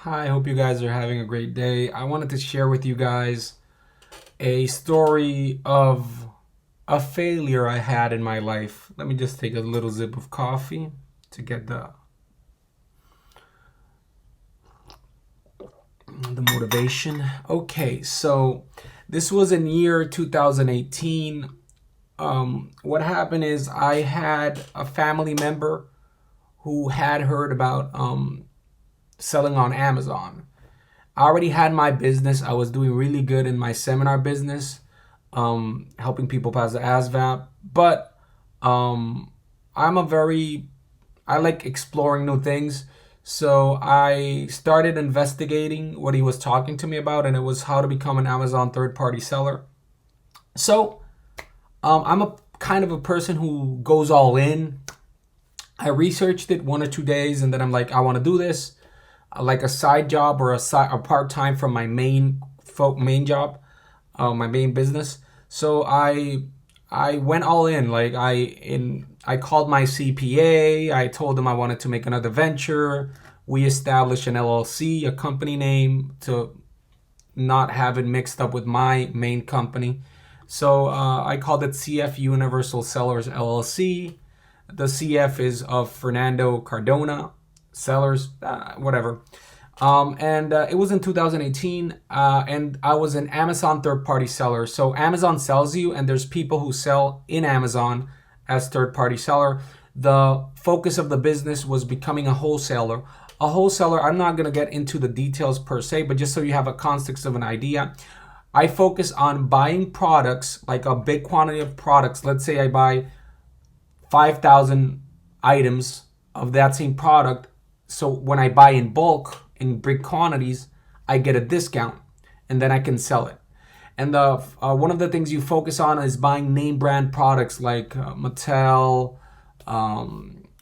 Hi, I hope you guys are having a great day. I wanted to share with you guys a story of a failure I had in my life. Let me just take a little sip of coffee to get the motivation. Okay, so this was in year 2018. What happened is I had a family member who had heard about selling on Amazon. I already had my business. I was doing really good in my seminar business, helping people pass the ASVAB. But um, I like exploring new things. So I started investigating what he was talking to me about, and it was how to become an Amazon third party seller. So I'm a kind of a person who goes all in. I researched it 1 or 2 days, and then I'm like, I want to do this like a side job or a part time from my main job, my main business. So I went all in. I called my CPA. I told him I wanted to make another venture. We established an LLC, a company name, to not have it mixed up with my main company. So I called it CF Universal Sellers LLC. The CF is of Fernando, Cardona, sellers, whatever. And it was in 2018, and I was an Amazon third-party seller. So Amazon sells you, and there's people who sell in Amazon as third-party seller. The focus of the business was becoming a wholesaler. A wholesaler, I'm not going to get into the details per se, but just so you have a context of an idea, I focus on buying products, like a big quantity of products. Let's say I buy 5,000 items of that same product. So when I buy in bulk, in big quantities, I get a discount, and then I can sell it. And the one of the things you focus on is buying name brand products like Mattel,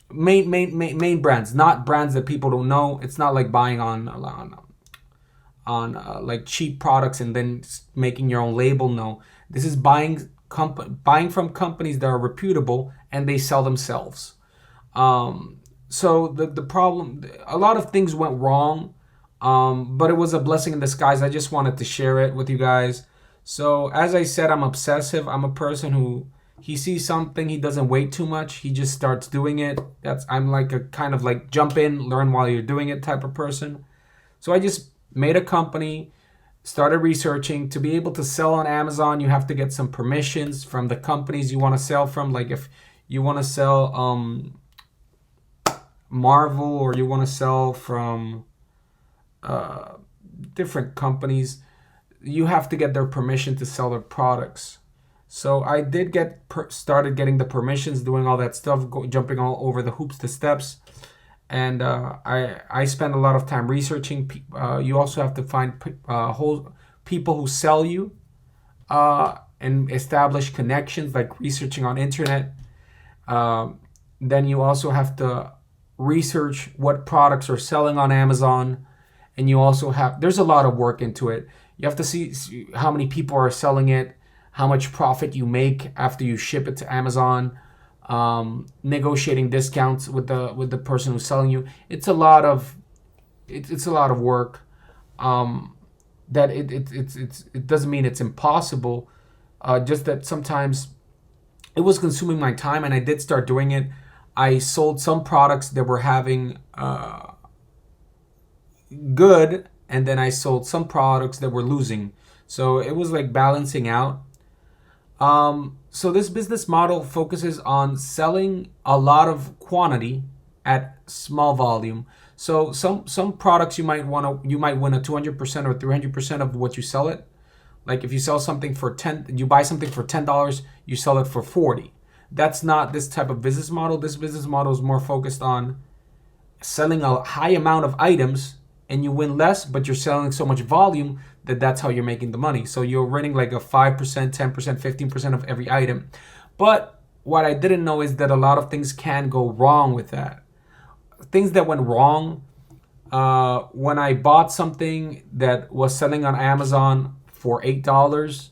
main brands, not brands that people don't know. It's not like buying on like cheap products and then making your own label. No, this is buying from companies that are reputable and they sell themselves. So the problem, a lot of things went wrong, but it was a blessing in disguise. I just wanted to share it with you guys. So as I said, I'm obsessive. I'm a person who, he sees something, he doesn't wait too much. He just starts doing it. I'm like a kind of like jump in, learn while you're doing it type of person. So I just made a company, started researching. To be able to sell on Amazon, you have to get some permissions from the companies you want to sell from. Like if you want to sell Marvel, or you want to sell from different companies, you have to get their permission to sell their products. So I did started getting the permissions, doing all that stuff, jumping all over the hoops, the steps, and I spend a lot of time researching. You also have to find people who sell you, and establish connections, like researching on internet. Then you also have to research what products are selling on Amazon, and you also there's a lot of work into it. You have to see how many people are selling it, how much profit you make after you ship it to Amazon, negotiating discounts with the person who's selling you. It's a lot of work. That it doesn't mean it's impossible, just that sometimes it was consuming my time, and I did start doing it. I sold some products that were having good, and then I sold some products that were losing. So it was like balancing out. So this business model focuses on selling a lot of quantity at small volume. So some products you might win a 200% or 300% of what you sell it. Like if you sell something for you buy something for $10, you sell it for 40. That's not this type of business model. This business model is more focused on selling a high amount of items, and you win less, but you're selling so much volume that's how you're making the money. So you're winning like a 5%, 10%, 15% of every item. But what I didn't know is that a lot of things can go wrong with that. Things that went wrong, when I bought something that was selling on Amazon for $8,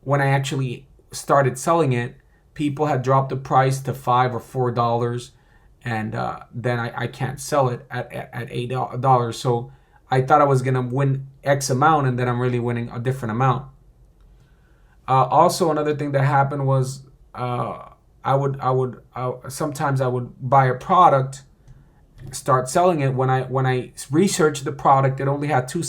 when I actually started selling it, people had dropped the price to $5 or $4, and then I can't sell it at $8. So I thought I was gonna win X amount, and then I'm really winning a different amount. Also, another thing that happened was sometimes I would buy a product, start selling it. When I researched the product, it only had two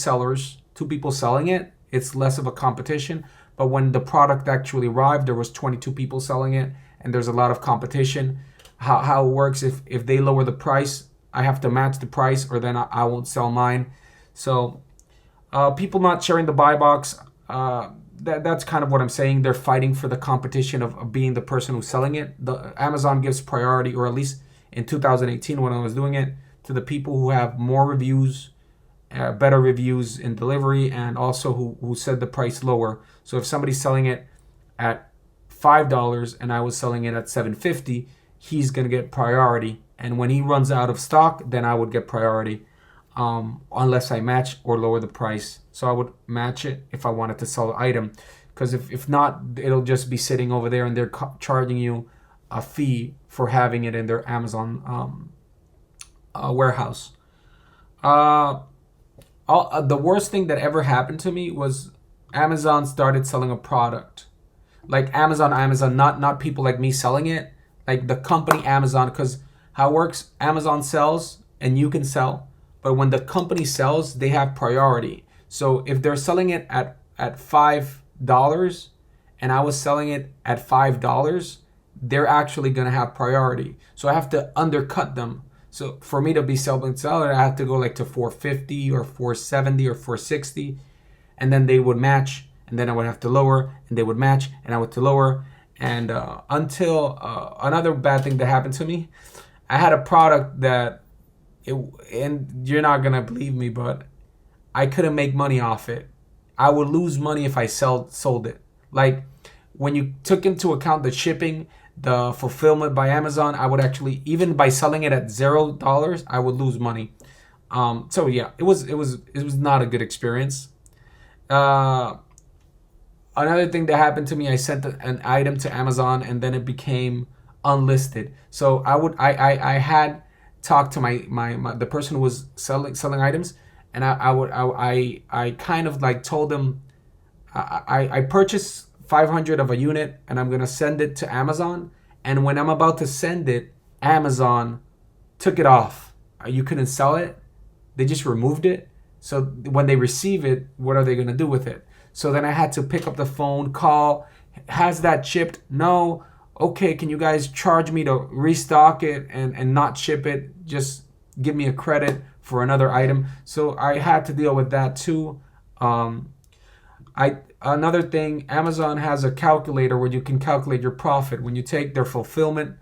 people selling it. It's less of a competition. But when the product actually arrived, there was 22 people selling it, and there's a lot of competition. How it works, if they lower the price, I have to match the price, or then I won't sell mine. So people not sharing the buy box, that's kind of what I'm saying. They're fighting for the competition of being the person who's selling it. The Amazon gives priority, or at least in 2018 when I was doing it, to the people who have more reviews, better reviews in delivery, and also who said the price lower. So if somebody's selling it at $5 and I was selling it at $7.50, he's gonna get priority. And when he runs out of stock, then I would get priority, unless I match or lower the price. So I would match it if I wanted to sell the item, because if not, it'll just be sitting over there, and they're charging you a fee for having it in their Amazon warehouse. The worst thing that ever happened to me was Amazon started selling a product. Like Amazon, not people like me selling it, like the company Amazon. Because how it works, Amazon sells and you can sell, but when the company sells, they have priority. So if they're selling it at $5 and I was selling it at $5, they're actually gonna have priority. So I have to undercut them. So for me to be selling seller, I have to go like to 450 or 470 or 460, and then they would match, and then I would have to lower, and they would match, and I would have to lower, and until another bad thing that happened to me, I had a product that and you're not gonna believe me, but I couldn't make money off it. I would lose money if I sold it. Like when you took into account the shipping, the fulfillment by Amazon, I would actually, even by selling it at $0, I would lose money. So yeah, it was not a good experience. Another thing that happened to me, I sent an item to Amazon and then it became unlisted. So I had talked to my the person who was selling items, and I kind of like told them I purchased 500 of a unit and I'm gonna send it to Amazon, and when I'm about to send it, Amazon took it off. You couldn't sell it. They just removed it. So when they receive it, what are they gonna do with it? So then I had to pick up the phone, call, has that shipped? No. Okay, can you guys charge me to restock it and not ship it? Just give me a credit for another item. So I had to deal with that too. Another thing, Amazon has a calculator where you can calculate your profit. When you take their fulfillment,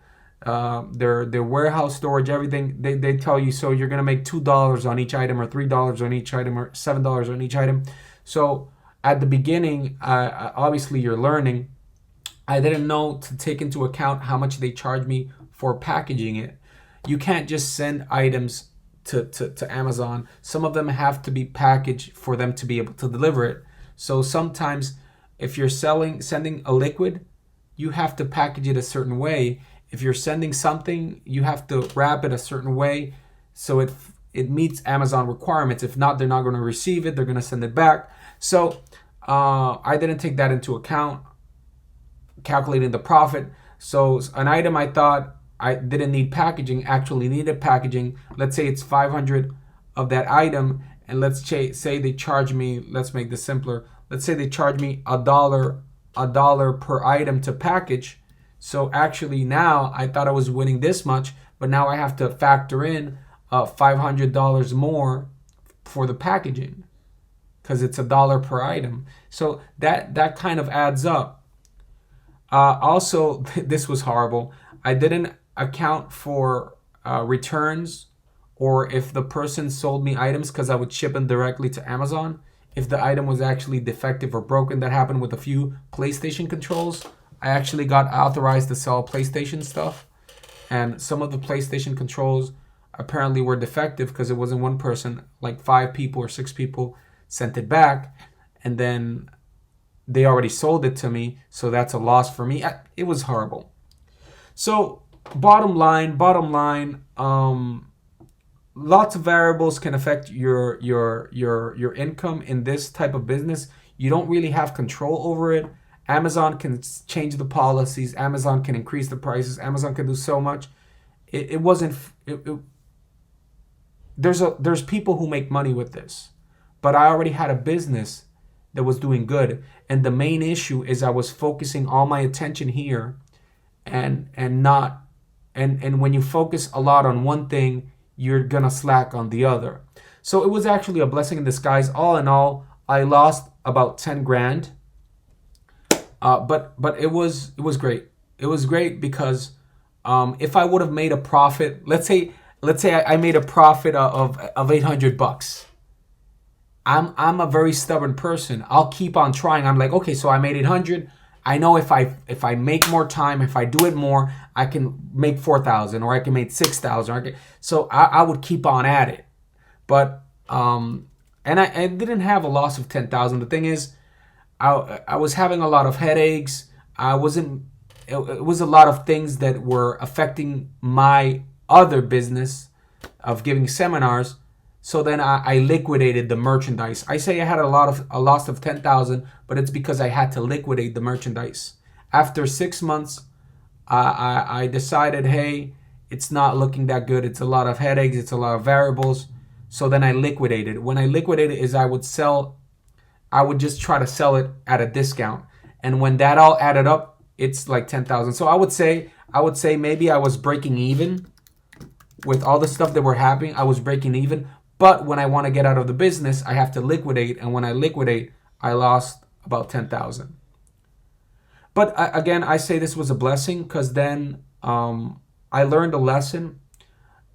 their warehouse storage, everything, they tell you, so you're gonna make $2 on each item, or $3 on each item, or $7 on each item. So at the beginning, obviously you're learning. I didn't know to take into account how much they charge me for packaging it. You can't just send items to Amazon. Some of them have to be packaged for them to be able to deliver it. So sometimes if you're sending a liquid, you have to package it a certain way. If you're sending something, you have to wrap it a certain way so it meets Amazon requirements. If not, they're not going to receive it. They're going to send it back. So I didn't take that into account, calculating the profit. So an item I thought I didn't need packaging actually needed packaging. Let's say it's 500 of that item, and let's say they charge me, let's make this simpler, let's say they charge me a dollar per item to package. So actually now I thought I was winning this much, but now I have to factor in $500 more for the packaging because it's $1 per item. So that kind of adds up. Also, this was horrible. I didn't account for returns, or if the person sold me items, because I would ship them directly to Amazon. If the item was actually defective or broken, that happened with a few PlayStation controls. I actually got authorized to sell PlayStation stuff, and some of the PlayStation controls apparently were defective because it wasn't one person, like 5 people or 6 people sent it back, and then they already sold it to me, so that's a loss for me. It was horrible. So bottom line, lots of variables can affect your income in this type of business. You don't really have control over it. Amazon can change the policies. Amazon can increase the prices. Amazon can do so much. It wasn't. There's people who make money with this, but I already had a business that was doing good, and the main issue is I was focusing all my attention here, and not, and when you focus a lot on one thing, you're gonna slack on the other. So it was actually a blessing in disguise. All in all, I lost about 10 grand, but it was great. It was great because if I would have made a profit, let's say I made a profit of $800. I'm a very stubborn person. I'll keep on trying. I'm like, okay, so I made 800. I know if I make more time, if I do it more, I can make 4,000, or I can make 6,000. So I would keep on at it. But and I didn't have a loss of 10,000. The thing is, I was having a lot of headaches. I wasn't. It was a lot of things that were affecting my other business of giving seminars. So then I liquidated the merchandise. I say I had a loss of 10,000, but it's because I had to liquidate the merchandise. After 6 months, I decided, hey, it's not looking that good. It's a lot of headaches. It's a lot of variables. So then I liquidated. When I liquidated is I would just try to sell it at a discount. And when that all added up, it's like 10,000. So I would say maybe I was breaking even with all the stuff that were happening. I was breaking even. But when I want to get out of the business, I have to liquidate. And when I liquidate, I lost about 10,000. But again, I say this was a blessing because then I learned a lesson.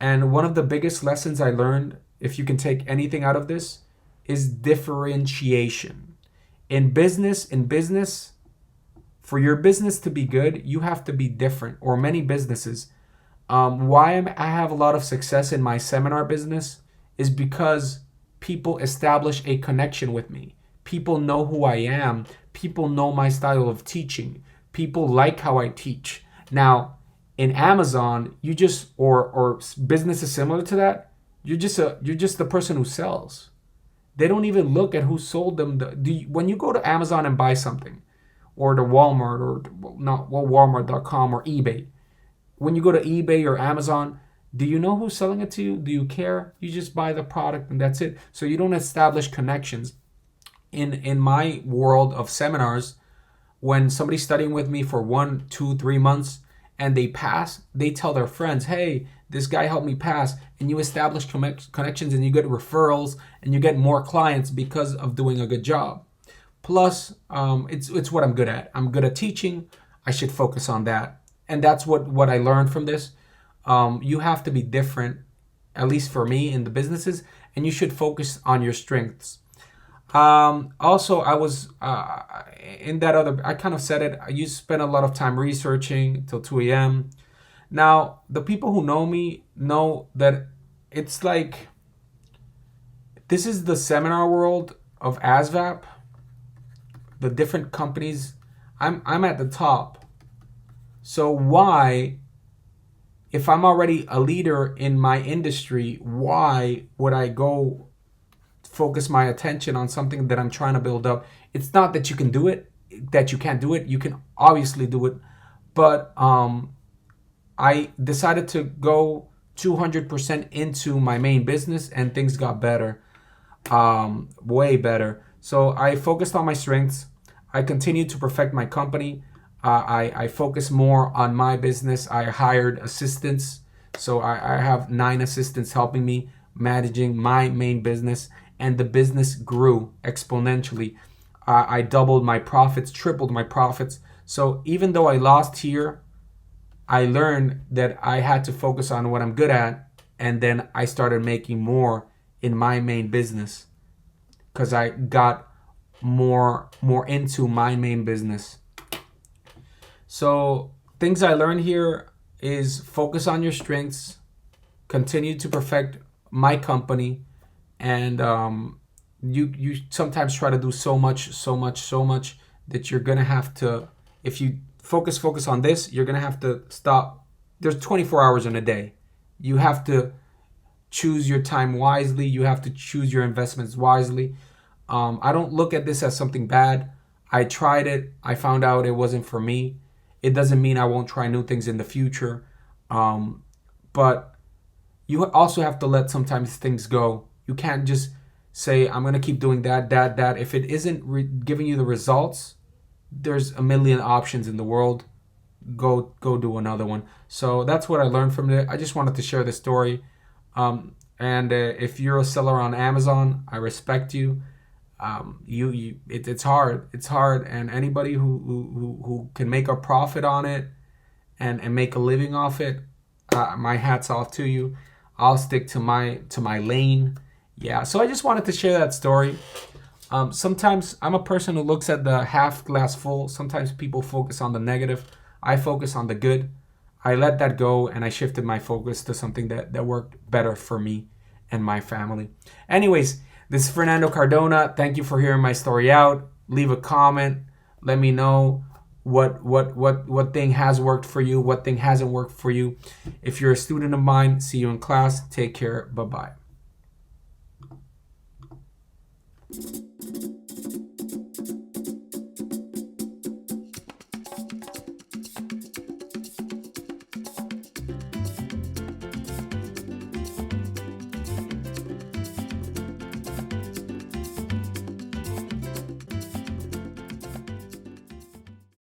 And one of the biggest lessons I learned, if you can take anything out of this, is differentiation. In business, for your business to be good, you have to be different, or many businesses. Why I have a lot of success in my seminar business is because people establish a connection with me. People know who I am. People know my style of teaching. People like how I teach. Now, in Amazon, you just or businesses similar to that, you're just the person who sells. They don't even look at who sold them. When you go to Amazon and buy something, or to Walmart, or not Walmart.com or eBay, when you go to eBay or Amazon, do you know who's selling it to you? Do you care? You just buy the product and that's it. So you don't establish connections. In my world of seminars, when somebody's studying with me for 1, 2, 3 months and they pass, they tell their friends, hey, this guy helped me pass. And you establish connections and you get referrals and you get more clients because of doing a good job. Plus, it's what I'm good at. I'm good at teaching. I should focus on that. And that's what I learned from this. You have to be different, at least for me in the businesses, and you should focus on your strengths. Also, I was in that other, I kind of said it, you spend a lot of time researching till 2 a.m. Now, the people who know me know that it's like, this is the seminar world of ASVAB, the different companies. I'm at the top. So why, if I'm already a leader in my industry, why would I go focus my attention on something that I'm trying to build up? It's not that you can do it, that you can't do it. You can obviously do it. But I decided to go 200% into my main business, and things got better, way better. So I focused on my strengths. I continued to perfect my company. I focus more on my business. I hired assistants. So I have 9 assistants helping me managing my main business, and the business grew exponentially. I doubled my profits, tripled my profits. So even though I lost here, I learned that I had to focus on what I'm good at, and then I started making more in my main business because I got more into my main business. So things I learned here is focus on your strengths, continue to perfect my company, and you sometimes try to do so much that you're gonna have to, if you focus on this, you're gonna have to stop there's 24 hours in a day. You have to choose your time wisely. You have to choose your investments wisely. I don't look at this as something bad. I tried it. I found out it wasn't for me. It doesn't mean I won't try new things in the future. But you also have to let sometimes things go. You can't just say, I'm going to keep doing that. If it isn't giving you the results, there's a million options in the world. Go do another one. So that's what I learned from it. I just wanted to share this story. If you're a seller on Amazon, I respect you. It's hard. It's hard, and anybody who can make a profit on it and make a living off it, my hat's off to you. I'll stick to my lane. Yeah. So I just wanted to share that story. Sometimes I'm a person who looks at the half glass full. Sometimes people focus on the negative. I focus on the good. I let that go, and I shifted my focus to something that worked better for me and my family. Anyways, this is Fernando Cardona. Thank you for hearing my story out. Leave a comment. Let me know what thing has worked for you, what thing hasn't worked for you. If you're a student of mine, see you in class. Take care. Bye-bye.